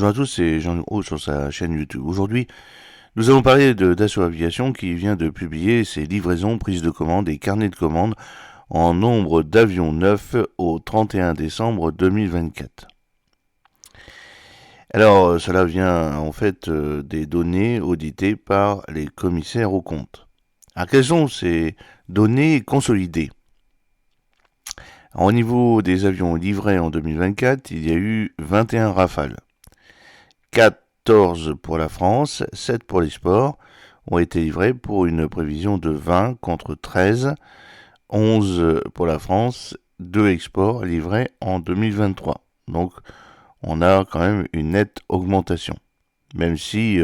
Bonjour à tous, c'est Jean-Luc Roux sur sa chaîne YouTube. Aujourd'hui, nous allons parler de Dassault Aviation qui vient de publier ses livraisons, prises de commandes et carnets de commandes en nombre d'avions neufs au 31 décembre 2024. Alors, cela vient en fait des données auditées par les commissaires aux comptes. Alors, quelles sont ces données consolidées? Alors, au niveau des avions livrés en 2024, il y a eu 21 Rafales. 14 pour la France, 7 pour les sports ont été livrés pour une prévision de 20 contre 13, 11 pour la France, 2 exports livrés en 2023. Donc on a quand même une nette augmentation, même si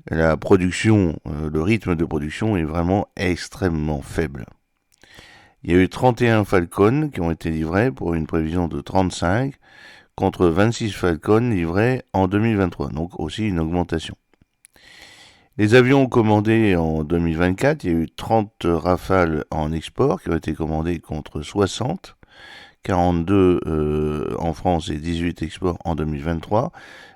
la production, le rythme de production est vraiment extrêmement faible. Il y a eu 31 Falcon qui ont été livrés pour une prévision de 35 contre 26 Falcon livrés en 2023, donc aussi une augmentation. Les avions commandés en 2024, il y a eu 30 Rafales en export qui ont été commandés contre 60, 42 en France et 18 exports en 2023.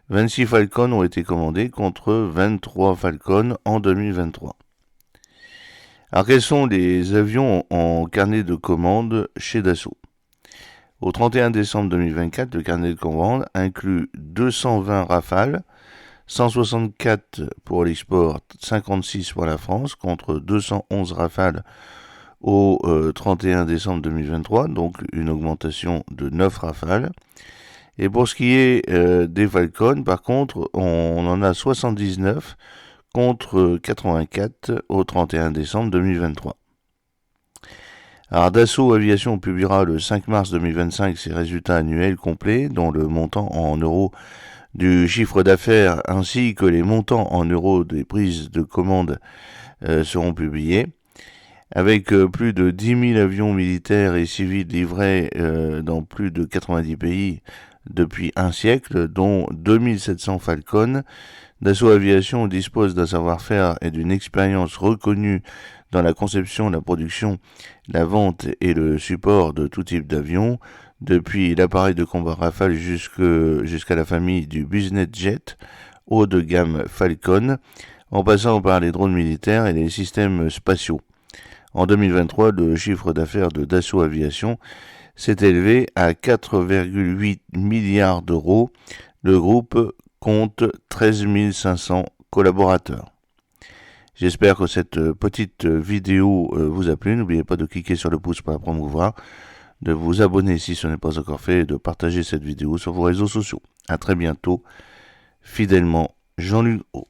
26 Falcon ont été commandés contre 23 Falcon en 2023. Alors quels sont les avions en carnet de commande chez Dassault? Au 31 décembre 2024, le carnet de commande inclut 220 Rafales, 164 pour l'export, 56 pour la France, contre 211 Rafales au 31 décembre 2023, donc une augmentation de 9 Rafales. Et pour ce qui est des Falcon, par contre, on en a 79 contre 84 au 31 décembre 2023. Alors Dassault Aviation publiera le 5 mars 2025 ses résultats annuels complets, dont le montant en euros du chiffre d'affaires ainsi que les montants en euros des prises de commandes seront publiés. Avec plus de 10 000 avions militaires et civils livrés dans plus de 90 pays depuis un siècle, dont 2700 Falcon, Dassault Aviation dispose d'un savoir-faire et d'une expérience reconnue dans la conception, la production, la vente et le support de tout type d'avion, depuis l'appareil de combat Rafale jusqu'à la famille du Business Jet, haut de gamme Falcon, en passant par les drones militaires et les systèmes spatiaux. En 2023, le chiffre d'affaires de Dassault Aviation s'est élevé à 4,8 milliards d'euros. Le groupe compte 13 500 collaborateurs. J'espère que cette petite vidéo vous a plu. N'oubliez pas de cliquer sur le pouce pour la promouvoir, de vous abonner si ce n'est pas encore fait et de partager cette vidéo sur vos réseaux sociaux. À très bientôt. Fidèlement, Jean-Luc Haut.